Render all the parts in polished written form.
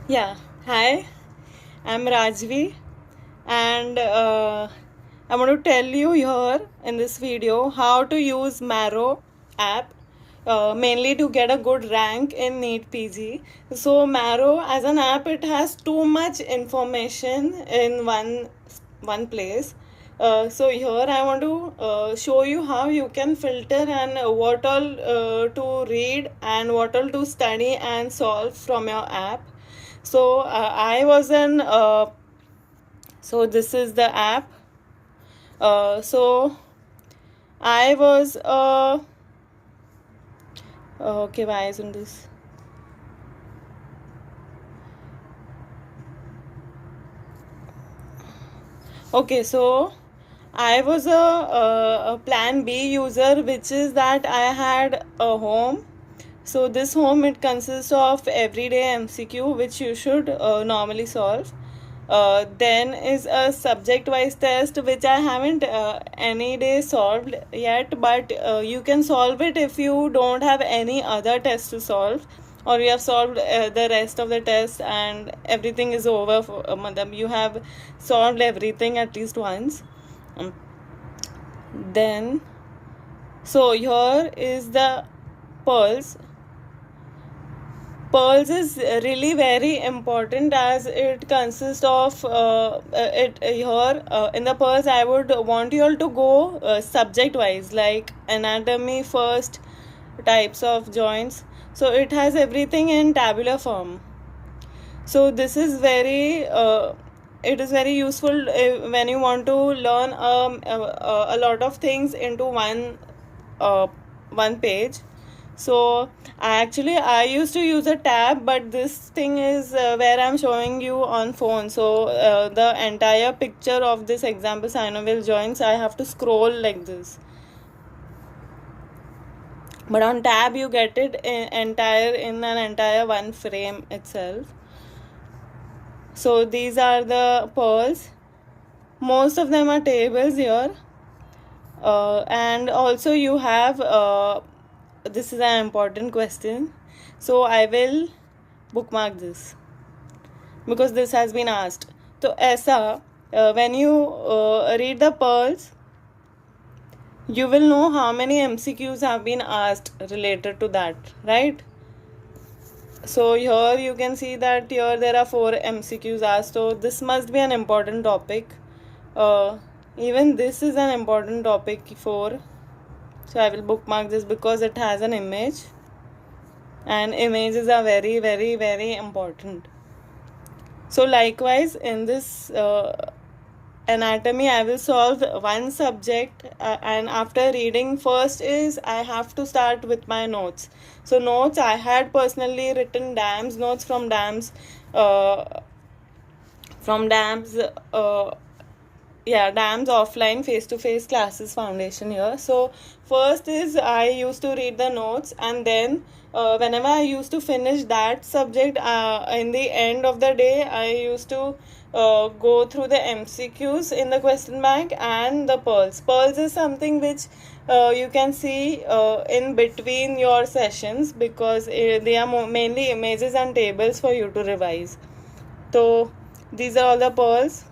Yeah, hi, I'm Rajvi, and I want to tell you here in this video how to use Marrow app, mainly to get a good rank in NEET PG. So Marrow as an app, it has too much information in one place. So here I want to show you how you can filter and what all to read and what all to study and solve from your app. So I was in so this is the app. So I was okay, why isn't this? Okay, so I was a plan B user, which is that I had a home. So this home, it consists of everyday MCQ, which you should normally solve. Then is a subject wise test, which I haven't any day solved yet, but you can solve it if you don't have any other test to solve, or you have solved the rest of the test and everything is over for you have solved everything at least once. um, then so here is the pearls. Pearls is really very important as it consists of it here in the pearls. I would want you all to go subject wise, like anatomy first, types of joints. So it has everything in tabular form. So this is very it is very useful when you want to learn a lot of things into uh, one page. So I used to use a tab, but this thing is where I'm showing you on phone. So the entire picture of this example synovial joints, I have to scroll like this. But on tab you get it in an entire one frame itself. So these are the pearls. Most of them are tables here. And also you have this is an important question, so I will bookmark this because this has been asked. So aisa when you read the pearls, you will know how many MCQs have been asked related to that, right? So here you can see that here there are 4 MCQs asked, so this must be an important topic. Even this is an important topic for, so I will bookmark this because it has an image and images are very very very important. So likewise in this anatomy I will solve one subject, and after reading first is I have to start with my notes. So notes, I had personally written DAMS notes uh, from DAMS DAMS offline face-to-face classes foundation here. So first is I used to read the notes, and then whenever I used to finish that subject, in the end of the day I used to go through the MCQs in the question bank and the pearls is something which you can see in between your sessions, because they are mainly images and tables for you to revise. So these are all the pearls.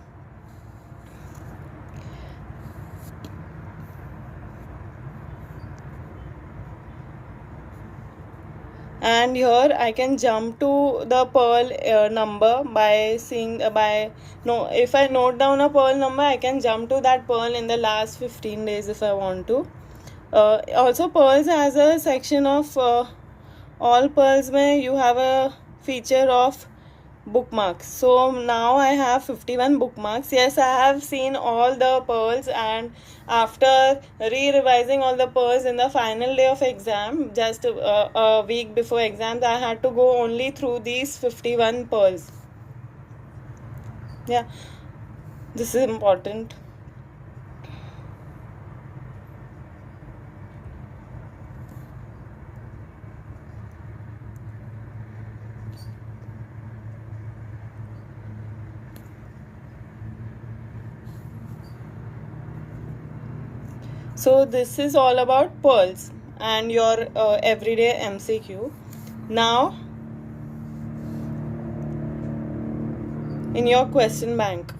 And here I can jump to the pearl number by seeing by no if I note down a pearl number, I can jump to that pearl in the last 15 days if I want to. Also pearls has a section of all pearls where you have a feature of bookmarks. So now I have 51 bookmarks. Yes, I have seen all the pearls, and after re-revising all the pearls in the final day of exam, just a week before exams, I had to go only through these 51 pearls. Yeah, this is important. So this is all about pearls and your everyday MCQ. Now in your question bank.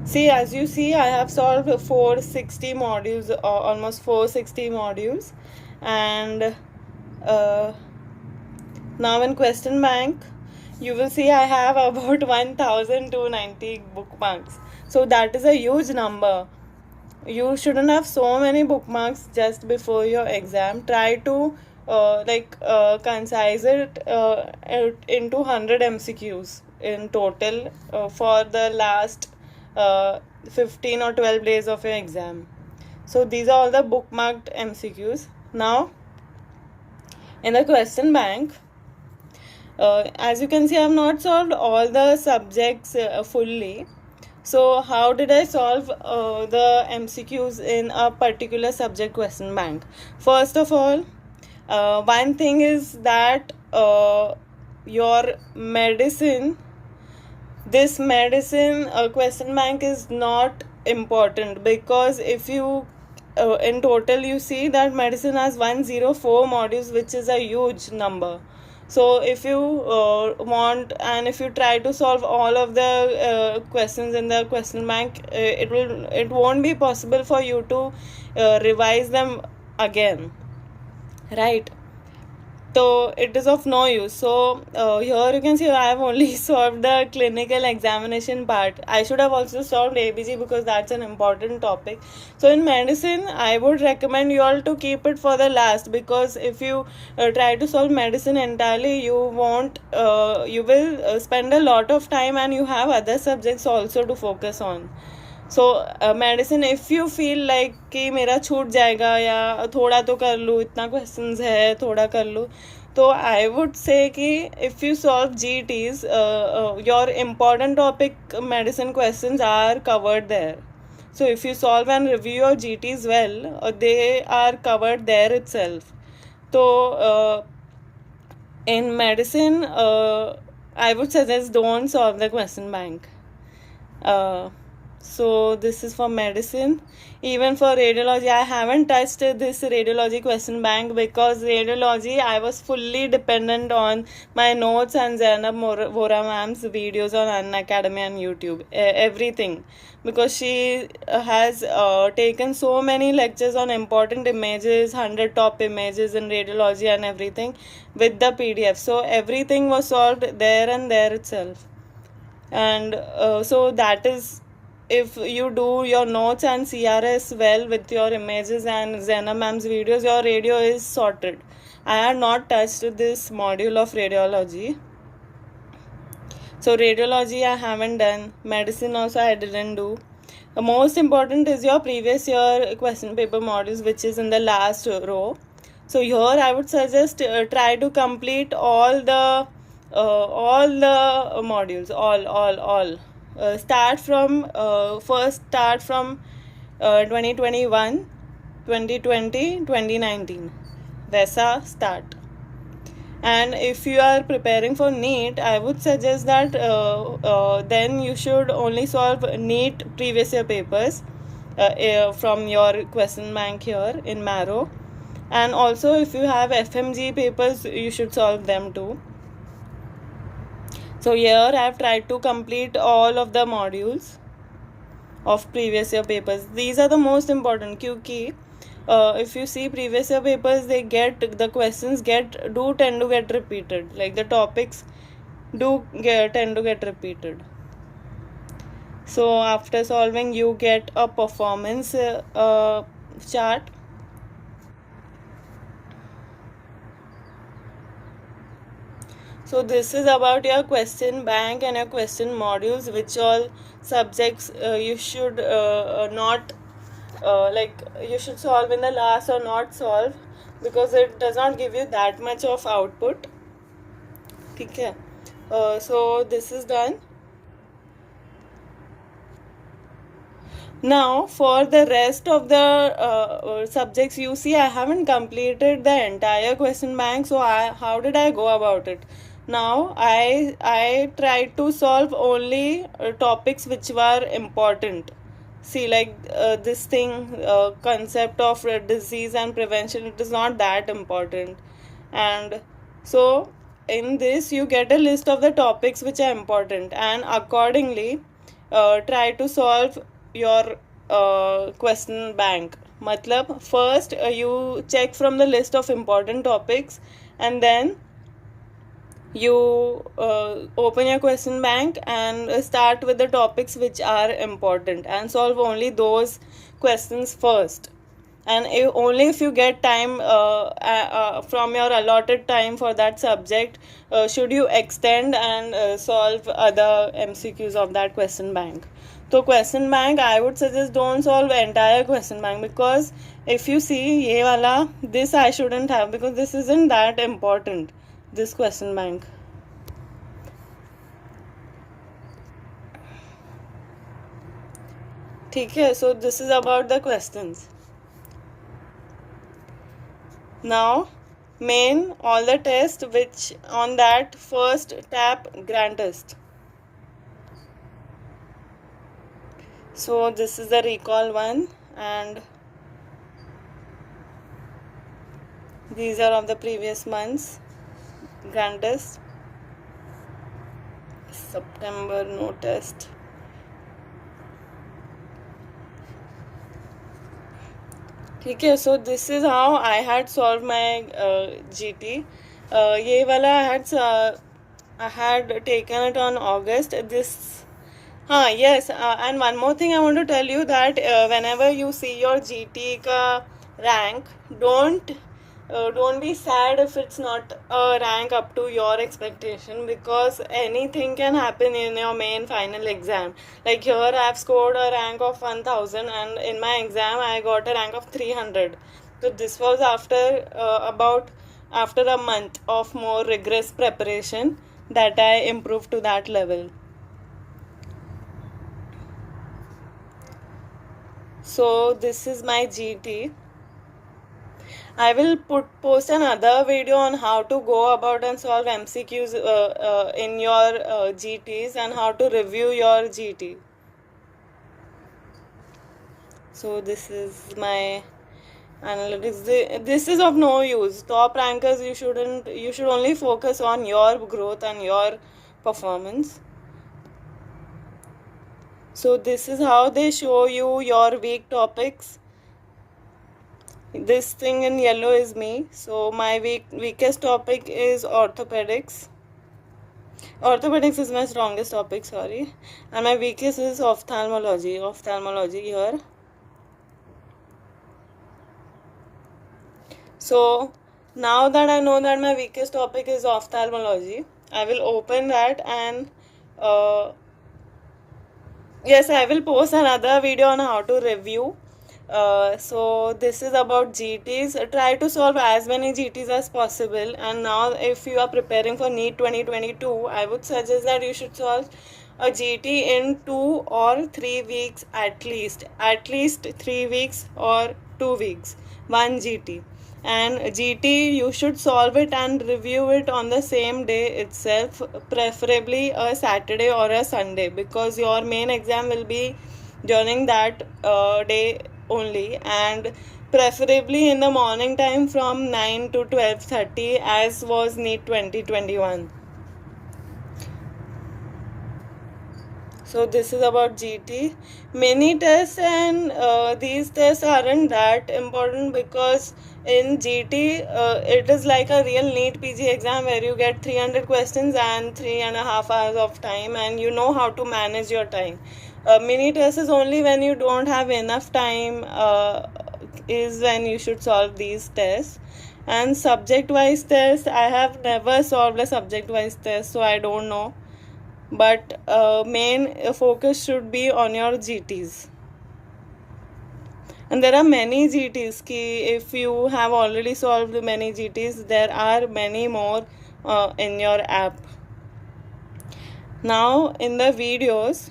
See, as you see, I have solved 460 modules, almost 460 modules, and now in question bank, you will see I have about 1,290 bookmarks. So that is a huge number. You shouldn't have so many bookmarks just before your exam. Try to concise it into 100 MCQs in total for the last 15 or 12 days of your exam. So these are all the bookmarked MCQs. Now in the question bank, as you can see, I have not solved all the subjects fully. So how did I solve the MCQs in a particular subject question bank? First of all, one thing is that your medicine, this medicine question bank is not important, because if you in total you see that medicine has 104 modules, which is a huge number. So if you want, and if you try to solve all of the questions in the question bank, it won't be possible for you to revise them again, right? So it is of no use. So here you can see I have only solved the clinical examination part. I should have also solved ABG because that's an important topic. So in medicine, I would recommend you all to keep it for the last, because if you try to solve medicine entirely, you will spend a lot of time, and you have other subjects also to focus on. So medicine, if you like like कि मेरा छूट जाएगा या थोड़ा तो कर लूँ, इतना क्वेश्चंस है थोड़ा कर लूँ, तो आई वुड से कि if you solve GTs, your important topic medicine questions are covered there. So if you solve and review your GTs well, they are covered there itself. So in medicine, I would suggest don't solve the question bank. So this is for medicine. Even for radiology, I haven't touched this radiology question bank, because radiology I was fully dependent on my notes and Zainab Vora ma'am's videos on Unacademy and YouTube, everything, because she has taken so many lectures on important images, 100 top images in radiology and everything with the PDF. So everything was solved there and there itself. And so that is, if you do your notes and CRS well with your images and Zena ma'am's videos, your radio is sorted. I had not touched this module of radiology. So radiology I haven't done. Medicine also I didn't do. The most important is your previous year question paper modules, which is in the last row. So here I would suggest try to complete all the modules, all. Start from 2021, 2020, 2019. वैसा start. And if you are preparing for NEET, I would suggest that then you should only solve NEET previous year papers from your question bank here in Marrow. And also if you have FMG papers, you should solve them too. So here I have tried to complete all of the modules of previous year papers. These are the most important, क्योंकि if you see previous year papers, the questions do tend to get repeated, like the topics tend to get repeated. So after solving, you get a performance chart. So this is about your question bank and your question modules, which all subjects you should not you should solve in the last or not solve, because it does not give you that much of output. Okay. So this is done. Now for the rest of the subjects, you see I haven't completed the entire question bank. So how did I go about it? Now I tried to solve only topics which were important. See, like this thing, concept of disease and prevention, it is not that important. And so in this you get a list of the topics which are important, and accordingly try to solve your question bank. Matlab, first you check from the list of important topics, and then you open your question bank and start with the topics which are important and solve only those questions first. And only if you get time from your allotted time for that subject should you extend and solve other MCQs of that question bank. So question bank, I would suggest don't solve entire question bank, because if you see ye wala, this I shouldn't have, because this isn't that important, this question bank. Okay, so this is about the questions. Now main all the tests which on that first tap grand test. So this is the recall one, and these are of the previous months grand test. September no test. Okay, so this is how I had solved my GT. Ye wala I had taken it on August. This, yes, and one more thing I want to tell you, that whenever you see your GT ka rank, don't be sad if it's not a rank up to your expectation, because anything can happen in your main final exam. Like here I've scored a rank of 1000, and in my exam I got a rank of 300. So this was after after a month of more rigorous preparation that I improved to that level. So this is my GT. I will post another video on how to go about and solve MCQs in your GTs, and how to review your GT. So this is my analytics. This is of no use. Top rankers, you should only focus on your growth and your performance. So this is how they show you your weak topics. This thing in yellow is me. So my weakest topic is orthopedics. Orthopedics is my strongest topic, sorry. And my weakest is ophthalmology. Ophthalmology here. So now that I know that my weakest topic is ophthalmology, I will open that, and yes, I will post another video on how to review. So this is about GTs. Try to solve as many GTs as possible. And now if you are preparing for NEET 2022, I would suggest that you should solve a GT in 2 or 3 weeks at least 3 weeks or 2 weeks, one GT. And GT, you should solve it and review it on the same day itself, preferably a Saturday or a Sunday, because your main exam will be during that day only, and preferably in the morning time from 9 to 12:30, as was NEET 2021. So this is about GT. Mini tests and these tests aren't that important, because in GT it is like a real NEET PG exam where you get 300 questions and 3.5 hours of time, and you know how to manage your time. Mini test is only when you don't have enough time, is when you should solve these tests. And subject wise tests, I have never solved a subject wise test, so I don't know. But main focus should be on your GTs. And there are many GTs. If you have already solved many GTs, there are many more in your app. Now in the videos,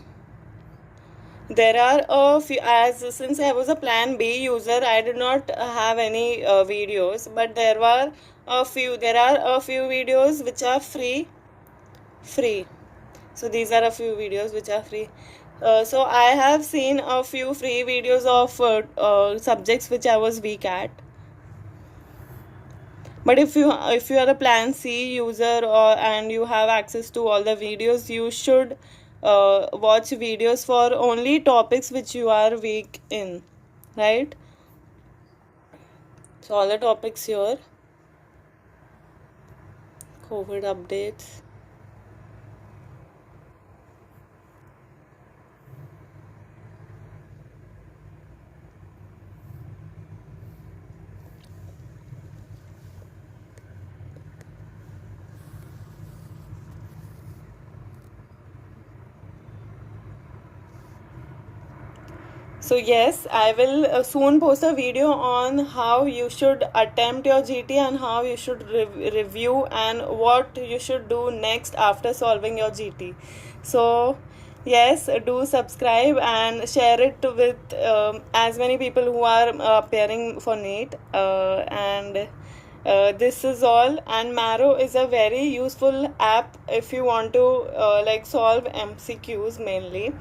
there are a few, since I was a plan B user, I did not have any videos, but there are a few videos which are free. So these are a few videos which are free. So I have seen a few free videos of subjects which I was weak at. But if you are a plan C user, and you have access to all the videos, you should watch videos for only topics which you are weak in, right? So all the topics here, COVID updates. So yes, I will soon post a video on how you should attempt your GT and how you should review and what you should do next after solving your GT. So yes, do subscribe and share it with as many people who are appearing for NEET. And this is all. And Marrow is a very useful app if you want to like solve MCQs mainly.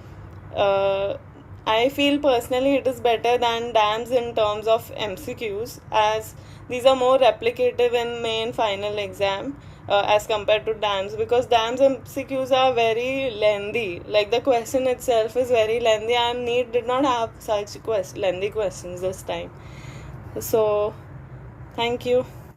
I feel personally it is better than DAMS in terms of MCQs, as these are more replicative in main final exam as compared to DAMS, because DAMS MCQs are very lengthy. Like the question itself is very lengthy, and NEET did not have such lengthy questions this time. So, thank you.